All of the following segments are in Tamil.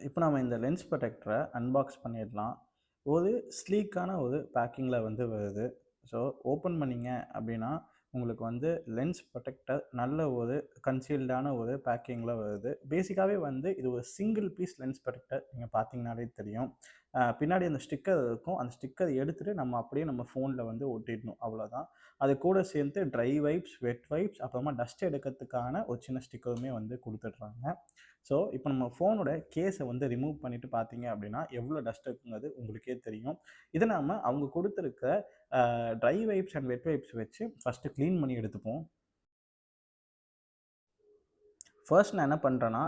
இப்போ நம்ம இந்த லென்ஸ் ப்ரொடெக்டரை அன்பாக்ஸ் பண்ணிடலாம். ஒரு ஸ்லீக்கான ஒரு பேக்கிங்கில் வந்து வருது. ஸோ ஓப்பன் பண்ணீங்க அப்படின்னா, உங்களுக்கு வந்து லென்ஸ் ப்ரொடெக்டர் நல்ல ஒரு கன்சீல்டான ஒரு பேக்கிங்கில வருது. பேசிக்காவே வந்து இது ஒரு சிங்கிள் பீஸ் லென்ஸ் ப்ரொடெக்டர். நீங்க பார்த்தீங்கனாலே தெரியும். பின்னாடி அந்த ஸ்டிக்கர் இருக்கும். அந்த ஸ்டிக்கர் எடுத்துட்டு நம்ம அப்படியே நம்ம ஃபோன்ல வந்து ஒட்டிடணும். அவ்வளோதான். அது கூட சேர்ந்து ட்ரை வைப்ஸ், வெட் வைப்ஸ் அப்புறமா டஸ்ட் எடுக்கிறதுக்கான ஒரு சின்ன ஸ்டிக்கருமே வந்து குடுத்துடுறாங்க. ஸோ, இப்போ நம்ம ஃபோனோட கேஸை வந்து ரிமூவ் பண்ணிட்டு பார்த்தீங்க அப்படின்னா, எவ்வளோ டஸ்ட் இருக்குங்கிறது உங்களுக்கே தெரியும். இத நாம அவங்க குடுத்திருக்க dry wipes and wet wipes வச்சு ஃபர்ஸ்ட்டு கிளீன் பண்ணி எடுத்துப்போம். ஃபர்ஸ்ட் நான் என்ன பண்றேன்னா,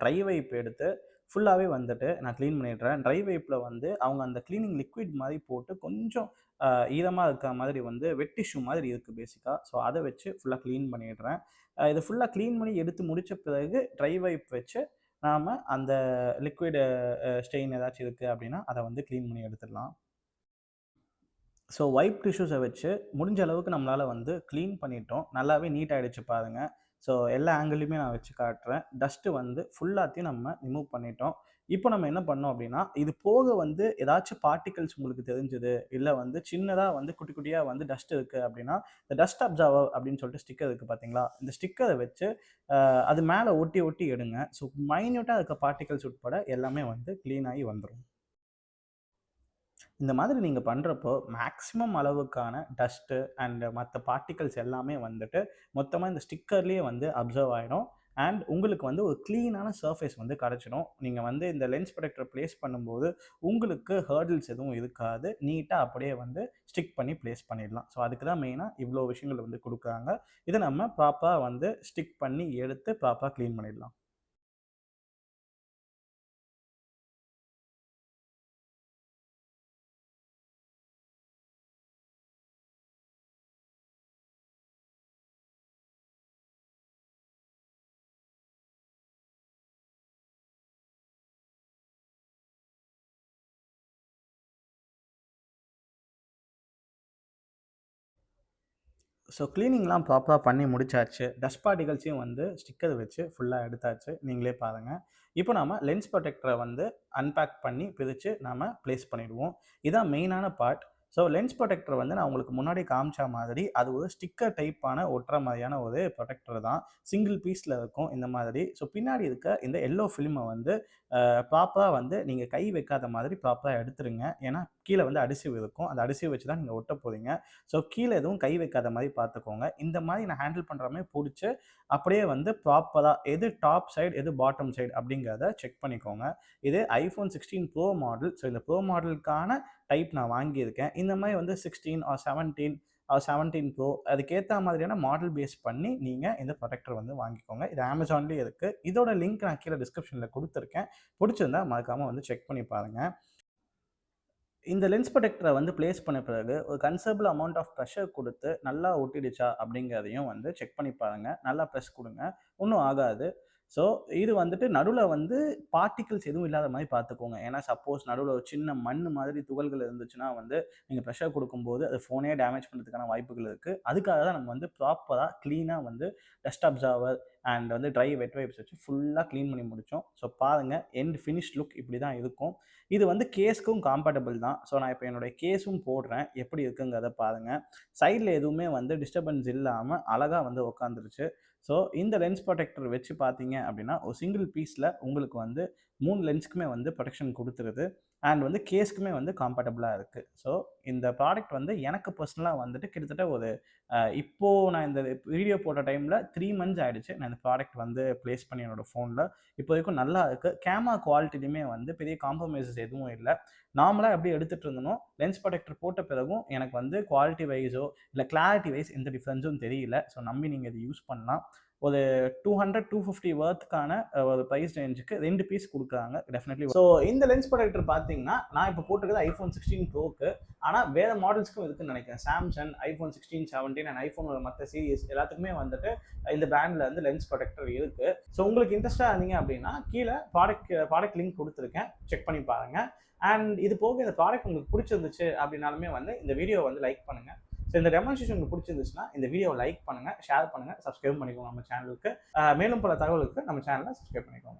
ட்ரை வைப் எடுத்து ஃபுல்லாவே வந்துட்டு நான் கிளீன் பண்ணிடுறேன். ட்ரை வைப்ல வந்து அவங்க அந்த கிளீனிங் லிக்விட் மாரி போட்டு கொஞ்சம் அ ஈரமா இருக்க மாதிரி வந்து வெட் டிஷ்யூ மாதிரி இருக்கு பேசிக்கா. ஸோ, அத வச்சு ஃபுல்லா கிளீன் பண்ணிடுறேன். இத ஃபுல்லா கிளீன் பண்ணி எடுத்து முடிச்ச பிறகு ட்ரை வைப் வச்சு நாம அந்த லிக்விட் ஸ்டெயின் ஏதாச்சும் இருக்கு அப்படின்னா, அத வந்து கிளீன் பண்ணி எடுத்துடலாம். ஸோ வைப் டிஷ்யூஸை வச்சு முடிஞ்ச அளவுக்கு நம்மளால வந்து க்ளீன் பண்ணிட்டோம். நல்லாவே நீட் ஆயிடுச்சு பாருங்க. ஸோ எல்லா ஆங்கிள்லயுமே நான் வச்சு காட்டுறேன். டஸ்ட்டு வந்து ஃபுல்லாத்தையும் நம்ம ரிமூவ் பண்ணிட்டோம். இப்போ நம்ம என்ன பண்ணோம் அப்படின்னா, இது போக வந்து ஏதாச்சும் பார்ட்டிகிள்ஸ் உங்களுக்கு தெரிஞ்சது, இல்ல வந்து சின்னதா வந்து குட்டி குட்டியா வந்து டஸ்ட் இருக்கு அப்படின்னா, இந்த டஸ்ட் அப்சர்வர் அப்படின்னு சொல்லிட்டு ஸ்டிக்கர் இருக்கு பார்த்தீங்களா? இந்த ஸ்டிக்கர வச்சு அது மேல ஒட்டி ஒட்டி எடுங்க. ஸோ மைன்யூட்டா இருக்க பார்ட்டிகிள்ஸ் உட்பட எல்லாமே வந்து கிளீன் ஆகி வந்துரும். இந்த மாதிரி நீங்க பண்றப்போ, மேக்ஸிமம் அளவுக்கான டஸ்ட்டு அண்ட் மத்த பார்ட்டிகிள்ஸ் எல்லாமே வந்துட்டு, மொத்தமா இந்த ஸ்டிக்கர்லயே வந்து அப்சர்வ் ஆயிடும். அண்ட் உங்களுக்கு வந்து ஒரு கிளீனான சர்ஃபேஸ் வந்து கெடைச்சிடும். நீங்க வந்து இந்த லென்ஸ் ப்ரொடெக்டர் பிளேஸ் பண்ணும்போது, உங்களுக்கு ஹர்டில்ஸ் எதுவும் இருக்காது. நீட்டா அப்படியே வந்து ஸ்டிக் பண்ணி பிளேஸ் பண்ணிடலாம். ஸோ அதுக்கு தான் மெயினா இவ்ளோ விஷயங்கள் வந்து குடுக்குறாங்க. இத நம்ம ப்ராப்பரா வந்து ஸ்டிக் பண்ணி எடுத்து ப்ராப்பரா கிளீன் பண்ணிடலாம். ஸோ கிளீனிங்லாம் ப்ராப்பரா பண்ணி முடிச்சாச்சு. டஸ்ட் பார்ட்டிகல்ஸையும் வந்து ஸ்டிக்கர் வச்சு ஃபுல்லா எடுத்தாச்சு. நீங்களே பாருங்க. இப்போ நாம லென்ஸ் ப்ரொடெக்டர வந்து அன்பேக் பண்ணி பிரிச்சு நாம பிளேஸ் பண்ணிடுவோம். இதான் மெயினான பார்ட். ஸோ லென்ஸ் ப்ரொடெக்டர் வந்து நான் உங்களுக்கு முன்னாடி காமிச்ச மாதிரி, அது ஒரு ஸ்டிக்கர் டைப்பான ஒட்டுற மாரியான ஒரு ப்ரொடெக்டர் தான். சிங்கிள் பீஸ்ல இருக்கும் இந்த மாதிரி. ஸோ பின்னாடி இருக்க இந்த எல்லோ ஃபில்ம வந்து ப்ராப்பரா வந்து நீங்க கை வைக்காத மாதிரி ப்ராப்பரா எடுத்துருங்க. ஏன்னா, கீழ வந்து அடிசிவ் இருக்கும். அந்த அடிசிவ் வச்சு தான் நீங்க ஒட்ட போறீங்க. ஸோ கீழ எதுவும் கை வைக்காத மாரி பார்த்துக்கோங்க. இந்த மாரி நான் ஹேண்டில் பண்ற மாரி புடிச்சு, அப்படியே வந்து ப்ராப்பரா எது டாப் சைடு, எது பாட்டம் சைடு அப்படிங்கிறத செக் பண்ணிக்கோங்க. இது iPhone 16 Pro மாடல். ஸோ இந்த Pro மாடலுக்கான டைப் நான் வாங்கியிருக்கேன். இந்த மாரி வந்து 16 ஆர் 17 ஆர் 17 Pro அதுக்கேத்த மாதிரியான மாடல் பேஸ் பண்ணி நீங்க இந்த ப்ரொடெக்டர் வந்து வாங்கிக்கோங்க. இது Amazonலயே இருக்கு. இதோட லிங்க் நான் கீழ டிஸ்கிரிப்ஷன்ல குடுத்துருக்கேன். புடிச்சிருந்தா மறக்காம வந்து செக் பண்ணி பாருங்க. இந்த லென்ஸ் ப்ரொடெக்டர வந்து பிளேஸ் பண்ண பிறகு, ஒரு கன்சிடரபிள் அமவுண்ட் ஆஃப் பிரஷர் குடுத்து, நல்லா ஒட்டிடுச்சா அப்படிங்கிறதையும் வந்து செக் பண்ணி பாருங்க. நல்லா பிரஸ் குடுங்க. ஒண்ணும் ஆகாது. ஸோ, இது வந்துட்டு நடுவுல வந்து பார்ட்டிகிள்ஸ் எதுவும் இல்லாத மாரி பார்த்துக்கோங்க. ஏன்னா, சப்போஸ் நடுவுல ஒரு சின்ன மண்ணு மாதிரி துகள்கள் இருந்துச்சுன்னா வந்து, நீங்க பிரஷர் குடுக்கும்போது, அது ஃபோனே டேமேஜ் பண்றதுக்கான வாய்ப்புகள் இருக்கு. அதுக்காக தான் நம்ம வந்து ப்ராப்பரா, கிளீனா வந்து டஸ்ட் அப்சார்பர் அண்ட் வந்து ட்ரை வெட் வைப்ஸ் வச்சு ஃபுல்லா கிளீன் பண்ணி முடிச்சோம். ஸோ, பாருங்க எண்ட் ஃபினிஷ்ட் லுக் இப்படி தான் இருக்கும். இது வந்து கேஸ்க்கும் காம்பேட்டபிள் தான். ஸோ நான் இப்போ என்னுடைய கேஸும் போடுறேன். எப்படி இருக்குங்கிறத பாருங்க. சைட்ல எதுவுமே வந்து டிஸ்டர்பன்ஸ் இல்லாம அழகா வந்து உட்காந்துருச்சு. ஸோ இந்த லென்ஸ் ப்ரொடெக்டர் வச்சு பார்த்தீங்க அப்படின்னா, ஒரு சிங்கிள் பீஸ்ல உங்களுக்கு வந்து 3 லென்ஸ்க்குமே வந்து ப்ரொடெக்ஷன் குடுத்துருது. அண்ட் வந்து கேஸ்க்குமே வந்து காம்பேட்டபிளா இருக்கு. ஸோ இந்த ப்ராடக்ட் வந்து எனக்கு பெர்சனலா வந்துட்டு கிட்டத்தட்ட ஒரு இப்போ நான் இந்த வீடியோ போட்ட டைம்ல 3 மந்த்ஸ் ஆயிடுச்சு. நான் இந்த ப்ராடக்ட் வந்து பிளேஸ் பண்ணி என்னோட ஃபோன்ல. இப்போ வரைக்கும் நல்லா இருக்கு. கேமரா குவாலிட்டிலயுமே வந்து பெரிய காம்ப்ரமைசஸ் எதுவும் இல்ல. நார்மலா எப்படி எடுத்துட்டு இருந்தனோ, லென்ஸ் ப்ரொடெக்டர் போட்ட பிறகும் எனக்கு வந்து குவாலிட்டி வைஸோ, இல்ல கிளாரிட்டி வைஸ் எந்த டிஃபரன்ஸும் தெரியல. ஸோ நம்பி நீங்க இத யூஸ் பண்ணலாம். ஒரு 200, 250 வொர்த்துக்கான ஒரு பிரைஸ் ரேஞ்சுக்கு 2 பீஸ் குடுக்குறாங்க. டெஃபினெட்லி. ஸோ இந்த லென்ஸ் ப்ரொடெக்டர் பார்த்தீங்கன்னா, நான் இப்போ போட்டிருக்கிறது iPhone 16 Proக்கு. ஆனா வேற மாடல்ஸ்க்கும் இருக்குன்னு நினைக்கிறேன். Samsung, iPhone 16, 17 அண்ட் iPhoneஓட மத்த சீரிஸ் எல்லாத்துக்குமே வந்துட்டு இந்த பிராண்ட்ல வந்து லென்ஸ் ப்ரொடெக்டர் இருக்கு. ஸோ உங்களுக்கு இன்ட்ரெஸ்டா இருந்தீங்க அப்படின்னா, கீழ ப்ராடக்ட் லிங்க் குடுத்துருக்கேன். செக் பண்ணி பாருங்க. அண்ட் இது போக இந்த ப்ராடக்ட் உங்களுக்கு பிடிச்சிருந்துச்சு அப்படின்னாலுமே வந்து இந்த வீடியோ வந்து லைக் பண்ணுங்க. ஸோ இந்த டெமான்ஸ்ட்ரேஷன் உங்களுக்கு பிடிச்சிருந்துச்சுன்னா இந்த வீடியோவை லைக் பண்ணுங்க, ஷேர் பண்ணுங்க, சப்ஸ்கிரைப் பண்ணிக்கோங்க நம்ம சேனலுக்கு. மேலும் பல தகவலுக்கு நம்ம சேனலை சப்ஸ்கிரைப் பண்ணிக்கோங்க.